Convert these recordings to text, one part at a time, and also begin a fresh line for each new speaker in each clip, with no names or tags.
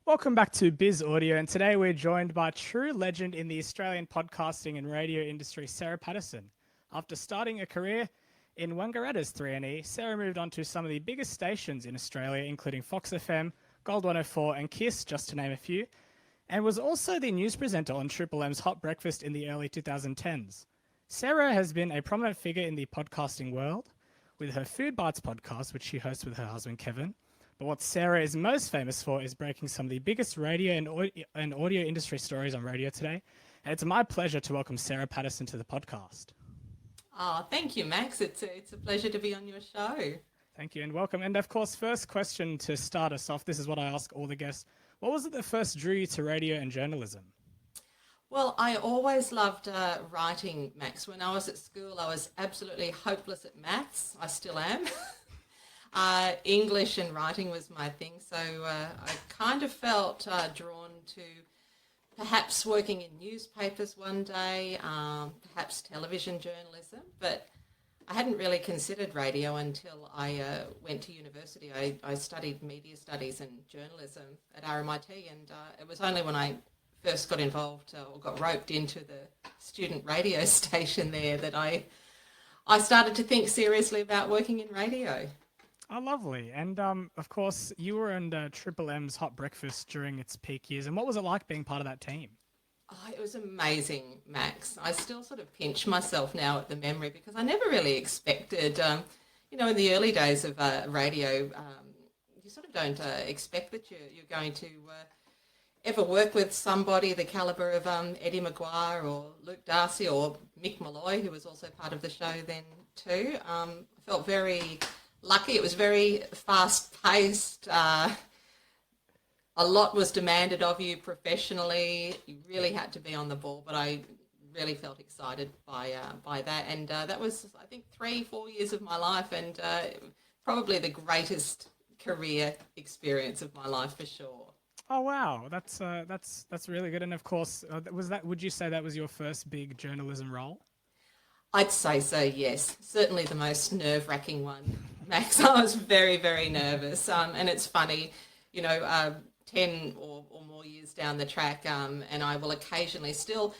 Welcome back to Biz Audio, and today we're joined by a true legend in the Australian podcasting and radio industry, Sarah Patterson. After starting a career in Wangaratta's 3NE, Sarah moved on to some of the biggest stations in Australia, including Fox FM, Gold 104 and KISS, just to name a few, and was also the news presenter on Triple M's Hot Breakfast in the early 2010s. Sarah has been a prominent figure in the podcasting world with her Food Bites podcast, which she hosts with her husband Kevin. But what Sarah is most famous for is breaking some of the biggest radio and audio industry stories on radio today. And it's my pleasure to welcome Sarah Patterson to the podcast.
Oh, thank you, Max. It's a pleasure to be on your show.
Thank you and welcome. And of course, first question to start us off, this is what I ask all the guests. What was it that first drew you to radio and journalism?
Well, I always loved writing, Max. When I was at school, I was absolutely hopeless at maths. I still am. English and writing was my thing, so I kind of felt drawn to perhaps working in newspapers one day, perhaps television journalism, but I hadn't really considered radio until I went to university. I studied media studies and journalism at RMIT, and it was only when I first got involved or got roped into the student radio station there that I started to think seriously about working in radio.
Oh, lovely. And of course, you were in Triple M's Hot Breakfast during its peak years. And what was it like being part of that team?
Oh, it was amazing, Max. I still sort of pinch myself now at the memory because I never really expected, in the early days of radio, you sort of don't expect that you're going to ever work with somebody the calibre of Eddie Maguire or Luke Darcy or Mick Malloy, who was also part of the show then too. I felt very lucky. It was very fast-paced. A lot was demanded of you professionally. You really had to be on the ball, but I really felt excited by that. And that was, I think, 3-4 years of my life, and probably the greatest career experience of my life for sure.
Oh wow, that's really good. And of course, would you say that was your first big journalism role?
I'd say so, yes. Certainly the most nerve-wracking one, Max. I was very, very nervous. And it's funny, 10 or more years down the track, and I will occasionally still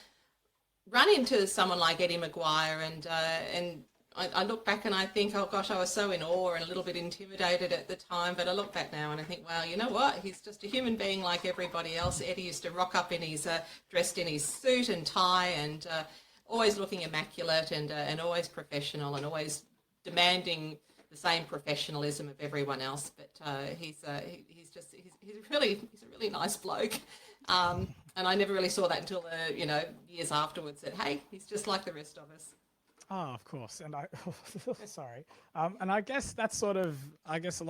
run into someone like Eddie Maguire, and I look back and I think, oh gosh, I was so in awe and a little bit intimidated at the time, but I look back now and I think, well, you know what? He's just a human being like everybody else. Eddie used to rock up in his dressed in his suit and tie and always looking immaculate and always professional and always demanding the same professionalism of everyone else. But he's a really nice bloke. And I never really saw that until years afterwards. That hey, he's just like the rest of us.
Oh, of course. And sorry. And I guess that's a lot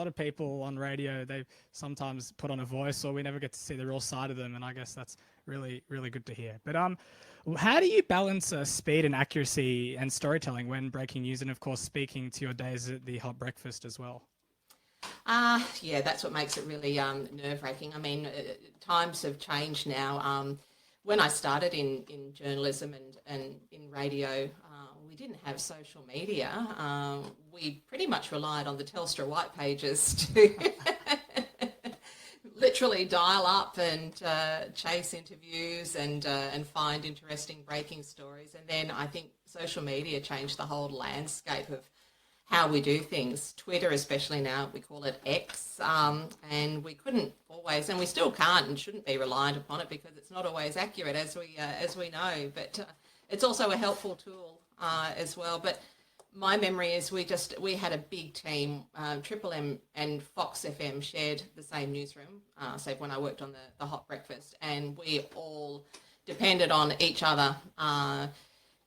of people on radio, they sometimes put on a voice or we never get to see the real side of them. And I guess that's really, really good to hear. But how do you balance speed and accuracy and storytelling when breaking news and, of course, speaking to your days at the Hot Breakfast as well?
Yeah, that's what makes it really nerve-wracking. I mean, times have changed now. When I started in journalism and in radio, we didn't have social media. We pretty much relied on the Telstra white pages to literally dial up and chase interviews and find interesting breaking stories. And then I think social media changed the whole landscape of how we do things. Twitter, especially now, we call it X, and we couldn't always, and we still can't and shouldn't be reliant upon it because it's not always accurate, as we know. But it's also a helpful tool as well. But my memory is we had a big team. Triple M and Fox FM shared the same newsroom, so when I worked on the Hot Breakfast, and we all depended on each other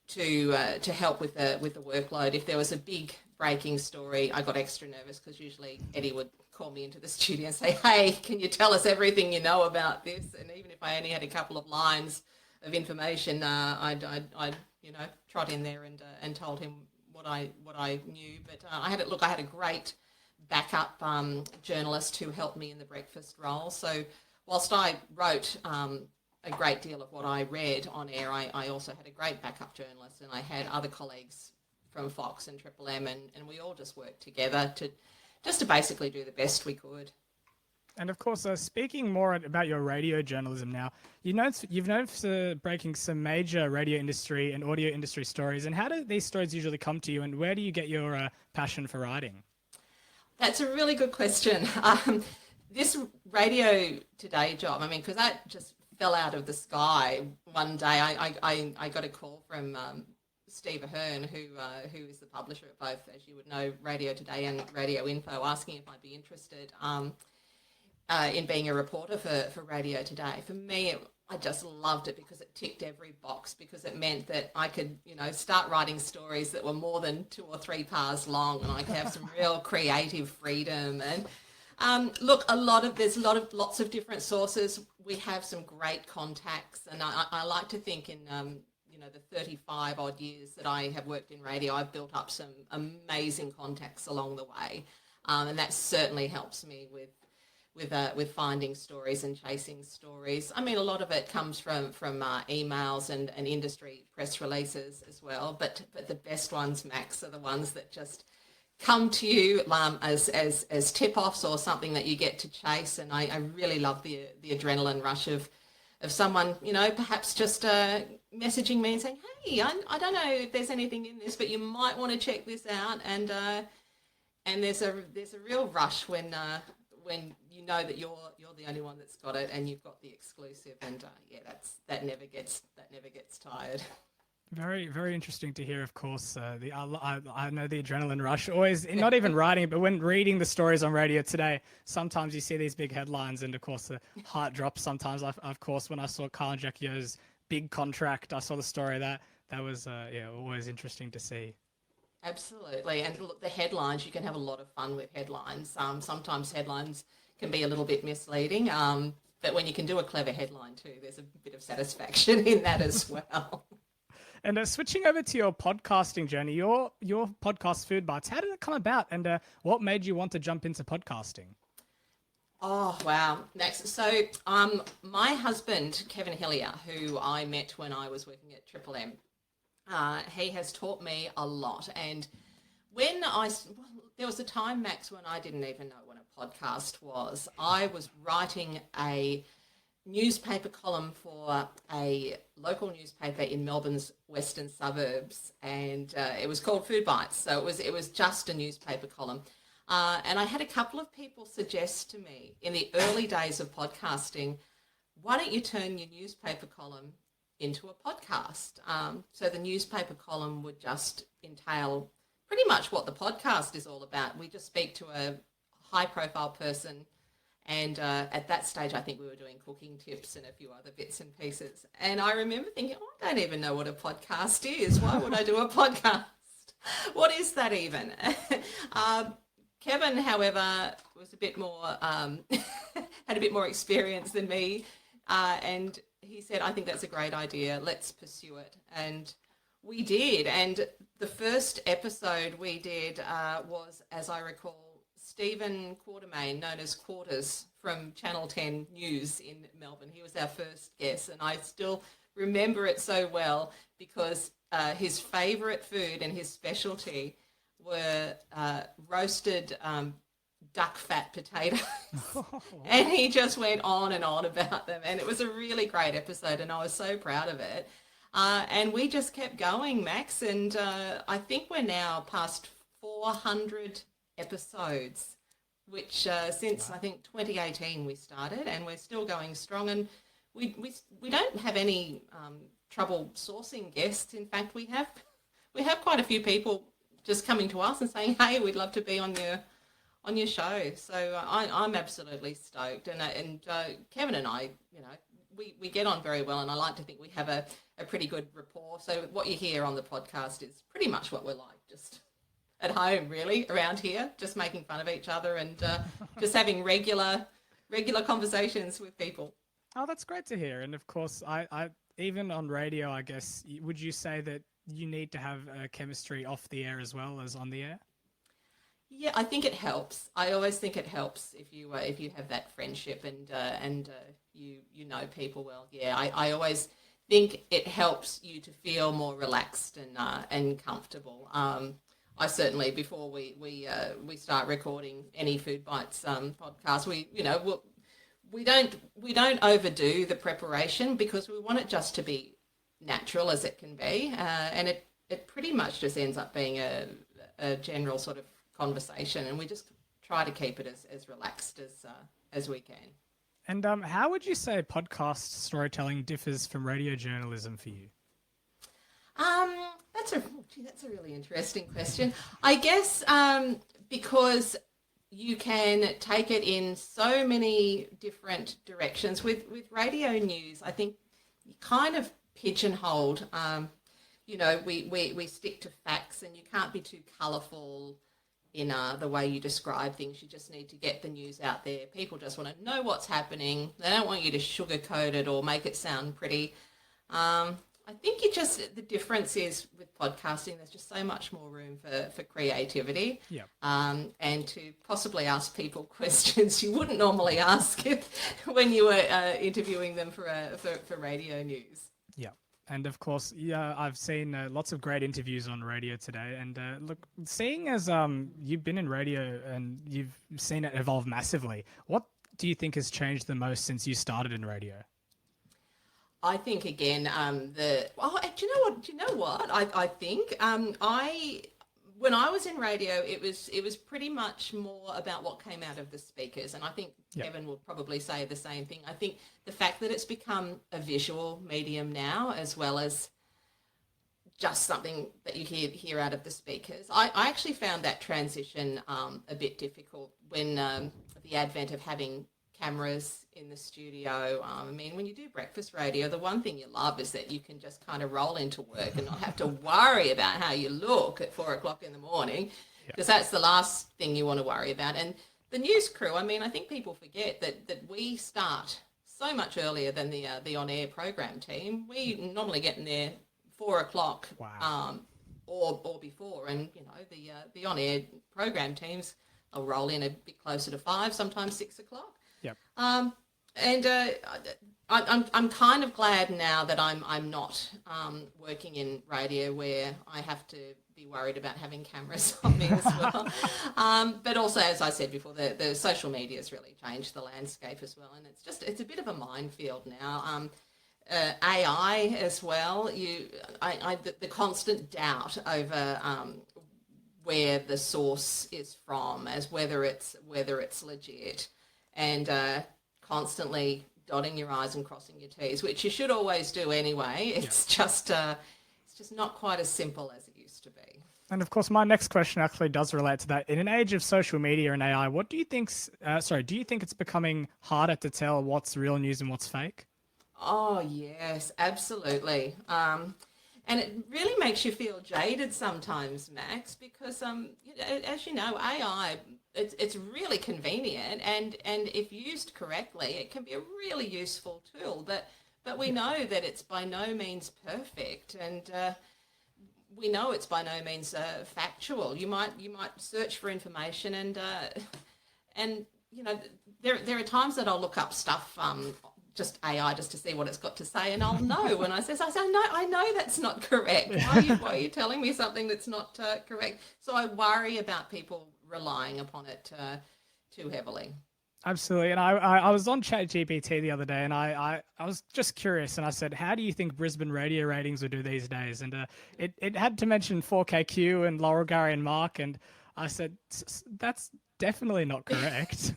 to help with the workload. If there was a big breaking story, I got extra nervous because usually Eddie would call me into the studio and say, hey, can you tell us everything you know about this? And even if I only had a couple of lines of information, I'd trot in there and told him what I knew. But I had a great backup journalist who helped me in the breakfast role. So whilst I wrote a great deal of what I read on air, I also had a great backup journalist, and I had other colleagues from Fox and Triple M, and we all just worked together to basically do the best we could.
And of course, speaking more about your radio journalism now, you've known for breaking some major radio industry and audio industry stories. And how do these stories usually come to you, and where do you get your passion for writing?
That's a really good question. This Radio Today job, I mean, because that just fell out of the sky one day. I got a call from Steve Ahern, who is the publisher of both, as you would know, Radio Today and Radio Info, asking if I'd be interested in being a reporter for Radio Today. For me, I just loved it because it ticked every box, because it meant that I could, start writing stories that were more than 2 or 3 pages long, and I could have some real creative freedom. And look, there's lots of different sources. We have some great contacts, and I like to think in the 35 odd years that I have worked in radio, I've built up some amazing contacts along the way, and that certainly helps me with finding stories and chasing stories. I mean, a lot of it comes from emails and industry press releases as well, but the best ones, Max, are the ones that just come to you as tip-offs or something that you get to chase. And I really love the adrenaline rush of someone, perhaps just messaging me and saying, hey, I don't know if there's anything in this, but you might want to check this out. And there's a real rush when you know that you're the only one that's got it and you've got the exclusive. And that never gets tired.
Very, very interesting to hear. Of course, I know the adrenaline rush. Always, not even writing it, but when reading the stories on Radio Today, sometimes you see these big headlines, and of course, the heart drops. Sometimes, of course, when I saw Carl and Jackie O's big contract, I saw the story that was always interesting to see.
Absolutely, and look, the headlines, you can have a lot of fun with headlines. Sometimes headlines can be a little bit misleading, but when you can do a clever headline too, there's a bit of satisfaction in that as well.
And switching over to your podcasting journey, your podcast Food Bites, how did it come about, and what made you want to jump into podcasting?
Oh, wow. Next. So my husband, Kevin Hillier, who I met when I was working at Triple M, he has taught me a lot. And there was a time, Max, when I didn't even know what a podcast was. I was writing a newspaper column for a local newspaper in Melbourne's western suburbs, and it was called Food Bites. So it was just a newspaper column, and I had a couple of people suggest to me in the early days of podcasting, why don't you turn your newspaper column into a podcast? So the newspaper column would just entail pretty much what the podcast is all about. We just speak to a high-profile person. And at that stage, I think we were doing cooking tips and a few other bits and pieces. And I remember thinking, I don't even know what a podcast is. Why would I do a podcast? What is that even? Kevin, however, was a bit more, had a bit more experience than me. And he said, I think that's a great idea. Let's pursue it. And we did. And the first episode we did was, as I recall, Stephen Quartermain, known as Quarters, from Channel 10 News in Melbourne. He was our first guest, and I still remember it so well because his favourite food and his specialty were roasted duck fat potatoes. And he just went on and on about them, and it was a really great episode, and I was so proud of it. And we just kept going, Max, and I think we're now past 400 episodes, which since I think 2018 we started, and we're still going strong, and we don't have any trouble sourcing guests. In fact, we have quite a few people just coming to us and saying, hey, we'd love to be on your show. So I'm absolutely stoked, and Kevin and I, we get on very well, and I like to think we have a pretty good rapport. So what you hear on the podcast is pretty much what we're like, just at home, really, around here, just making fun of each other and just having regular conversations with people.
Oh, that's great to hear. And of course, I even on radio, I guess, would you say that you need to have chemistry off the air as well as on the air?
Yeah, I think it helps. I always think it helps if you have that friendship and you know people well. Yeah, I always think it helps you to feel more relaxed and comfortable. I certainly, before we start recording any Food Bites podcast, we don't overdo the preparation because we want it just to be natural as it can be, and it pretty much just ends up being a general sort of conversation, and we just try to keep it as relaxed as we can.
And how would you say podcast storytelling differs from radio journalism for you?
That's a really interesting question. I guess because you can take it in so many different directions. With radio news, I think you kind of pigeonholed. We stick to facts, and you can't be too colourful in the way you describe things. You just need to get the news out there. People just want to know what's happening. They don't want you to sugarcoat it or make it sound pretty. I think the difference is with podcasting, there's just so much more room for creativity.
Yeah.
And to possibly ask people questions you wouldn't normally ask when you were interviewing them for radio news.
Yeah. And of course, I've seen lots of great interviews on radio today. And look, seeing as you've been in radio and you've seen it evolve massively, what do you think has changed the most since you started in radio?
I think again, do you know what? I think when I was in radio, it was pretty much more about what came out of the speakers, and I think Kevin will probably say the same thing. I think the fact that it's become a visual medium now, as well as just something that you hear out of the speakers, I actually found that transition a bit difficult when the advent of having cameras in the studio. When you do breakfast radio, the one thing you love is that you can just kind of roll into work and not have to worry about how you look at 4 o'clock in the morning, because that's the last thing you want to worry about. And the news crew, I think people forget that we start so much earlier than the on-air program team. We normally get in there 4 o'clock.
Wow.
Or before, and the on-air program teams will roll in a bit closer to 5, sometimes 6 o'clock.
Yep.
I'm kind of glad now that I'm not working in radio where I have to be worried about having cameras on me as well. But also, as I said before, the social media has really changed the landscape as well, and it's a bit of a minefield now. AI as well. The constant doubt over where the source is from, as whether it's legit. And constantly dotting your I's and crossing your T's, which you should always do anyway. It's just not quite as simple as it used to be.
And of course, my next question actually does relate to that. In an age of social media and AI, what do you think? Do you think it's becoming harder to tell what's real news and what's fake?
Oh yes, absolutely. And it really makes you feel jaded sometimes, Max, because as you know, AI, it's really convenient, and if used correctly, it can be a really useful tool. But we know that it's by no means perfect, and we know it's by no means factual. You might search for information, and there are times that I'll look up stuff. Just AI, just to see what it's got to say, and I'll know when I say, no, I know that's not correct. Why are you telling me something that's not correct? So I worry about people relying upon it too heavily.
Absolutely. And I was on ChatGPT the other day, and I was just curious, and I said, how do you think Brisbane radio ratings would do these days? And it had to mention 4KQ and Laurel, Gary and Mark, and I said, that's definitely not correct.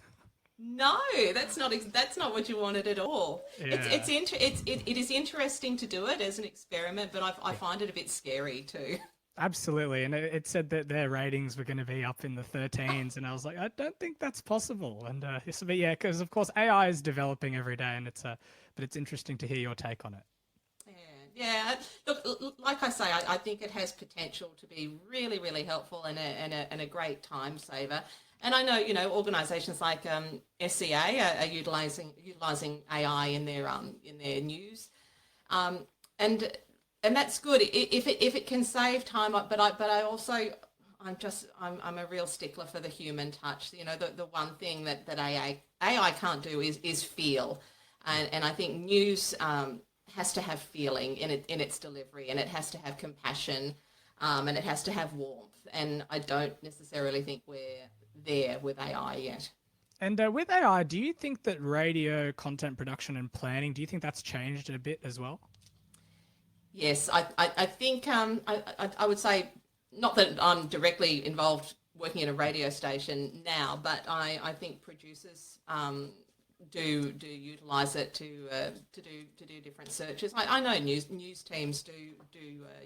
No, that's not what you wanted at all.
Yeah.
It is interesting to do it as an experiment, but I find it a bit scary too.
Absolutely, and it said that their ratings were going to be up in the 13s, and I was like, I don't think that's possible. And but yeah, because of course AI is developing every day, and but it's interesting to hear your take on it.
Yeah. Look, like I say, I think it has potential to be really, really helpful and a great time saver. And I know, organisations like SCA are utilising AI in their news, and that's good if it can save time. But I also I'm a real stickler for the human touch. The one thing that AI can't do is feel, and I think news has to have feeling in its delivery, and it has to have compassion. and it has to have warmth. And I don't necessarily think we're there with AI yet.
And with AI, do you think that radio content production and planning, do you think that's changed a bit as well?
Yes, I think I would say, not that I'm directly involved working at a radio station now, but I think producers do utilise it to do different searches. I know news teams do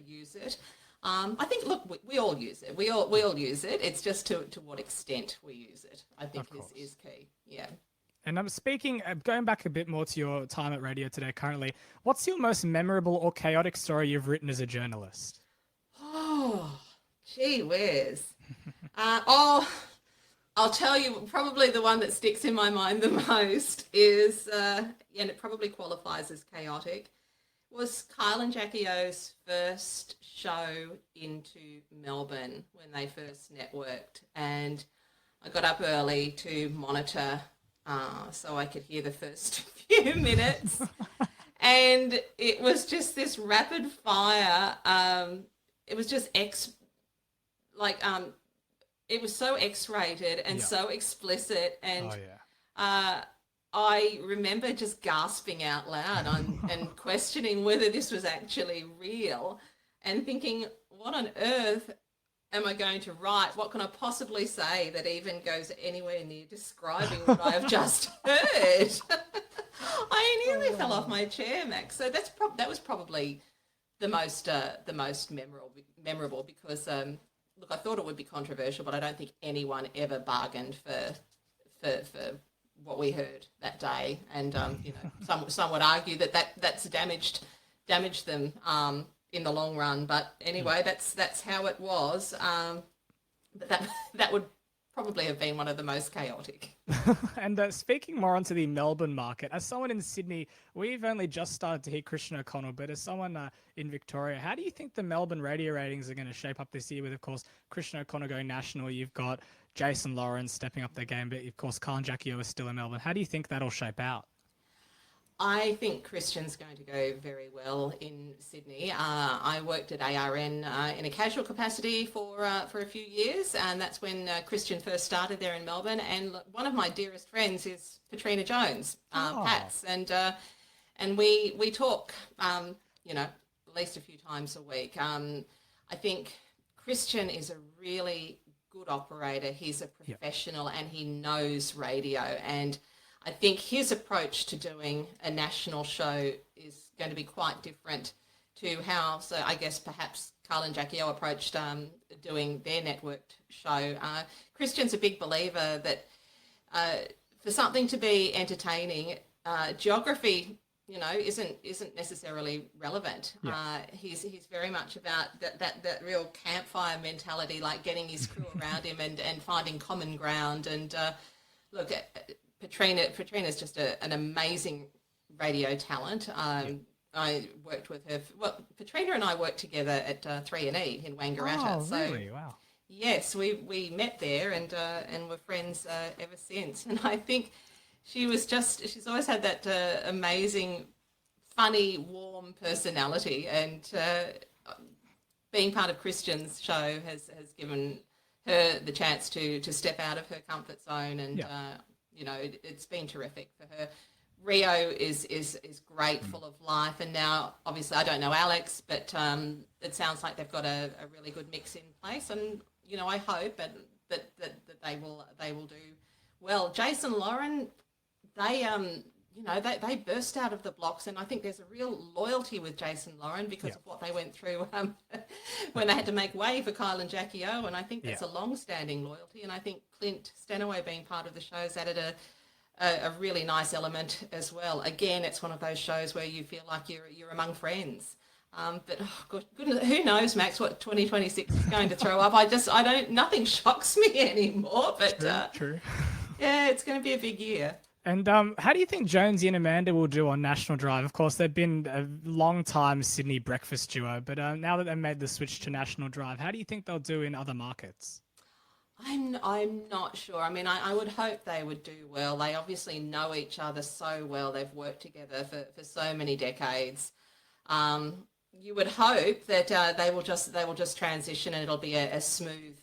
use it. I think, look, we all use it. We all use it. It's just to what extent we use it, I think is key. Yeah.
And I'm speaking, going back a bit more to your time at Radio Today currently, what's your most memorable or chaotic story you've written as a journalist?
Oh, gee whiz. I'll tell you, probably the one that sticks in my mind the most is, and it probably qualifies as chaotic, was Kyle and Jackie O's first show into Melbourne when they first networked. And I got up early to monitor so I could hear the first few minutes. And it was just this rapid fire. It was just it was so X-rated and so explicit. And I remember just gasping out loud and questioning whether this was actually real and thinking, what on earth am I going to write? What can I possibly say that even goes anywhere near describing what I have just heard? I nearly fell off my chair, Max. So that was probably the most memorable because look, I thought it would be controversial, but I don't think anyone ever bargained for what we heard that day. And some would argue that's damaged them in the long run. But anyway, that's how it was. But that would probably have been one of the most chaotic.
And speaking more onto the Melbourne market, as someone in Sydney, we've only just started to hear Christian O'Connell, but as someone in Victoria, how do you think the Melbourne radio ratings are going to shape up this year with, of course, Christian O'Connell going national? You've got Jason Lawrence stepping up their game, but of course, Carl and Jackie O is still in Melbourne. How do you think that'll shape out?
I think Christian's going to go very well in Sydney. I worked at ARN in a casual capacity for a few years, and that's when Christian first started there in Melbourne. And one of my dearest friends is Katrina Jones, Pats, and we talk, at least a few times a week. I think Christian is a really good operator. He's a professional, and he knows radio. And I think his approach to doing a national show is going to be quite different to how, so I guess perhaps Carl and Jackie O approached doing their networked show. Christian's a big believer that for something to be entertaining, geography, isn't necessarily relevant. Yeah. He's very much about that real campfire mentality, like getting his crew around him and finding common ground. And look, Patrina's just an amazing radio talent. I worked with her. Patrina and I worked together at 3&E in Wangaratta.
Oh, really? Wow.
Yes, we met there and were friends ever since. And I think she's always had that amazing, funny, warm personality. And being part of Christian's show has given her the chance to step out of her comfort zone and. It's been terrific for her. Rio is great, full of life, and now obviously I don't know Alex, but it sounds like they've got a really good mix in place, and I hope that they will do well. Jason Lauren, they burst out of the blocks, and I think there's a real loyalty with Jason Lauren because of what they went through when they had to make way for Kyle and Jackie O, and I think that's a long-standing loyalty, and I think Clint Stenaway being part of the show has added a really nice element as well. Again, it's one of those shows where you feel like you're among friends. But goodness, who knows, Max, what 2026 is going to throw up. Nothing shocks me anymore, but
true.
Yeah, it's going to be a big year.
And how do you think Jonesy and Amanda will do on National Drive? Of course, they've been a long-time Sydney breakfast duo, but now that they've made the switch to National Drive, how do you think they'll do in other markets?
I'm not sure. I mean, I would hope they would do well. They obviously know each other so well. They've worked together for so many decades. you would hope that they will just transition and it'll be a smooth,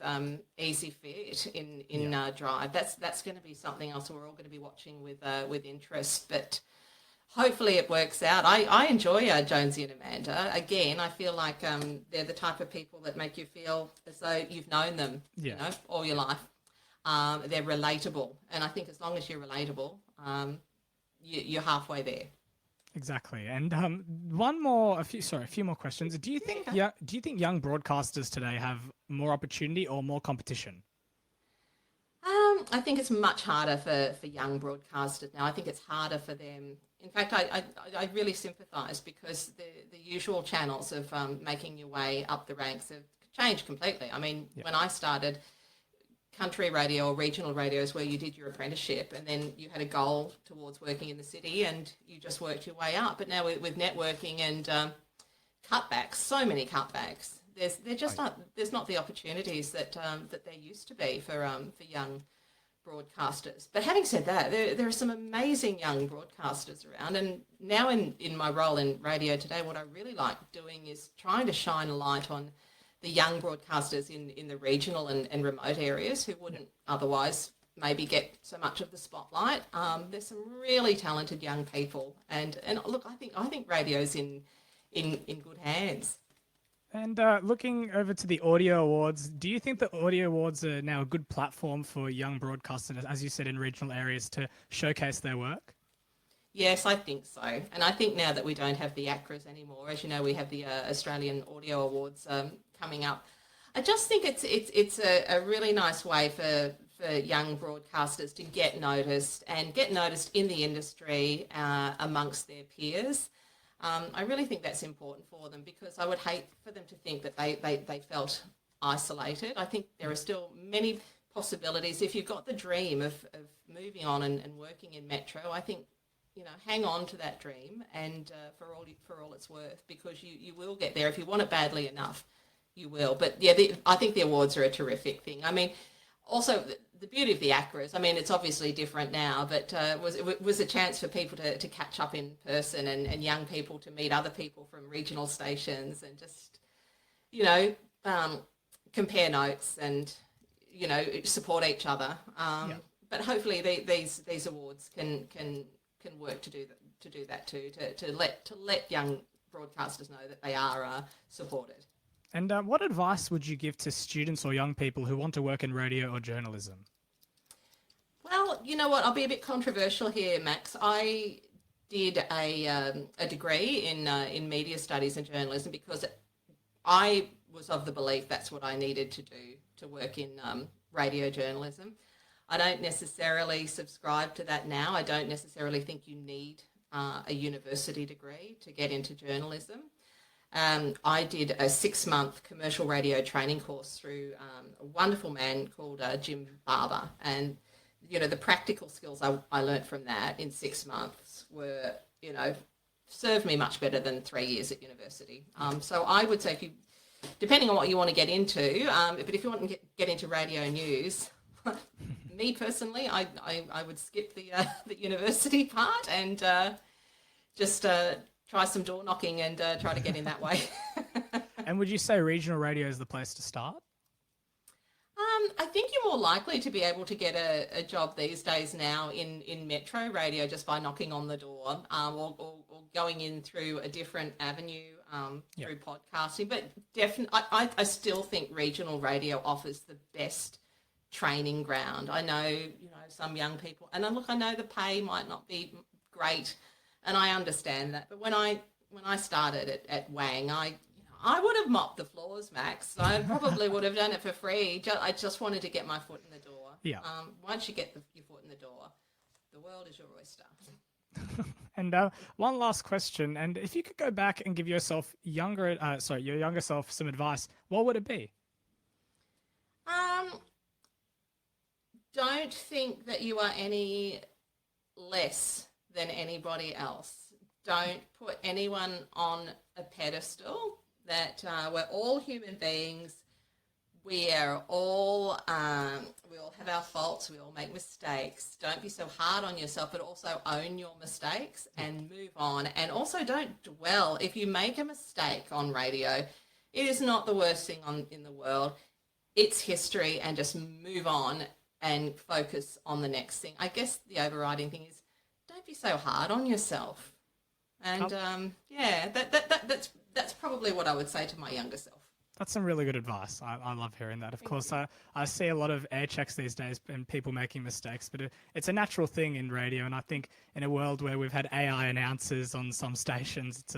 easy fit in drive. That's going to be something else we're all going to be watching with interest. But hopefully it works out. I enjoy Jonesy and Amanda. Again, I feel like they're the type of people that make you feel as though you've known them, all your life. They're relatable, and I think as long as you're relatable, you're halfway there.
Exactly. And a few more questions. Do you think young broadcasters today have more opportunity or more competition?
I think it's much harder for young broadcasters now. I think it's harder for them. In fact, I really sympathise because the usual channels of making your way up the ranks have changed completely. I mean, when I started, country radio or regional radio is where you did your apprenticeship and then you had a goal towards working in the city and you just worked your way up. But now with networking and cutbacks, so many cutbacks, there's not the opportunities that there used to be for young broadcasters. But having said that, there are some amazing young broadcasters around, and now in my role in radio today, what I really like doing is trying to shine a light on the young broadcasters in the regional and remote areas who wouldn't otherwise maybe get so much of the spotlight. There's some really talented young people, and look, I think radio's in good hands.
And looking over to the Audio Awards, do you think the Audio Awards are now a good platform for young broadcasters, as you said, in regional areas to showcase their work?
Yes, I think so. And I think now that we don't have the ACRAs anymore, as you know, we have the Australian Audio Awards coming up. I just think it's a really nice way for young broadcasters to get noticed and get noticed in the industry amongst their peers. I really think that's important for them because I would hate for them to think that they felt isolated. I think there are still many possibilities. If you've got the dream of moving on and working in Metro, I think, hang on to that dream and for all it's worth, because you will get there. If you want it badly enough, you will. But yeah, I think the awards are a terrific thing. I mean, also the beauty of the ACRAs, I mean, it's obviously different now, but it was a chance for people to catch up in person and young people to meet other people from regional stations and just, compare notes and, support each other. But hopefully these awards can work to do that too, to let young broadcasters know that they are supported.
And what advice would you give to students or young people who want to work in radio or journalism?
Well, you know what? I'll be a bit controversial here, Max. I did a degree in media studies and journalism because I was of the belief that's what I needed to do to work in radio journalism. I don't necessarily subscribe to that now. I don't necessarily think you need a university degree to get into journalism. I did a 6-month commercial radio training course through a wonderful man called Jim Barber. And, the practical skills I learnt from that in 6 months were, served me much better than 3 years at university. So I would say depending on what you want to get into, but if you want to get into radio news, me personally, I would skip the university part and just try some door knocking and try to get in that way.
And would you say regional radio is the place to start?
I think you're more likely to be able to get a job these days now in metro radio just by knocking on the door or going in through a different avenue through podcasting. But definitely, I still think regional radio offers the best training ground. I know, some young people, and look, I know the pay might not be great, and I understand that. But when I started at Wang, I would have mopped the floors, Max. I probably would have done it for free. I just wanted to get my foot in the door.
Yeah.
Once you get your foot in the door, the world is your oyster.
And one last question. And if you could go back and give your younger self some advice, what would it be?
Don't think that you are any less than anybody else. Don't put anyone on a pedestal. That we're all human beings. We are all, we all have our faults. We all make mistakes. Don't be so hard on yourself, but also own your mistakes and move on. And also don't dwell. If you make a mistake on radio, it is not the worst thing in the world. It's history, and just move on and focus on the next thing. I guess the overriding thing is don't be so hard on yourself. And yeah, that's probably what I would say to my younger self.
That's some really good advice. I love hearing that. Of course, I see a lot of air checks these days and people making mistakes, but it's a natural thing in radio. And I think in a world where we've had AI announcers on some stations, it's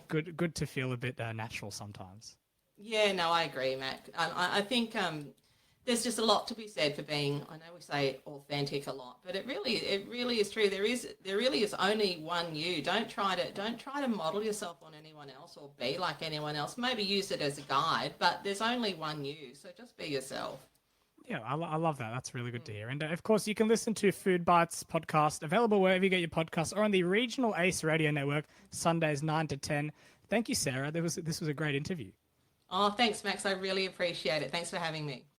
good to feel a bit natural sometimes.
Yeah, no, I agree, Matt. I think there's just a lot to be said for being, I know we say authentic a lot, but it really is true. There really is only one you. Don't try to model yourself on anyone else or be like anyone else. Maybe use it as a guide, but there's only one you. So just be yourself.
Yeah, I love that. That's really good to hear. And of course, you can listen to Food Bites podcast, available wherever you get your podcasts, or on the regional ACE radio network, Sundays 9 to 10. Thank you, Sarah. This was a great interview.
Oh, thanks, Max. I really appreciate it. Thanks for having me.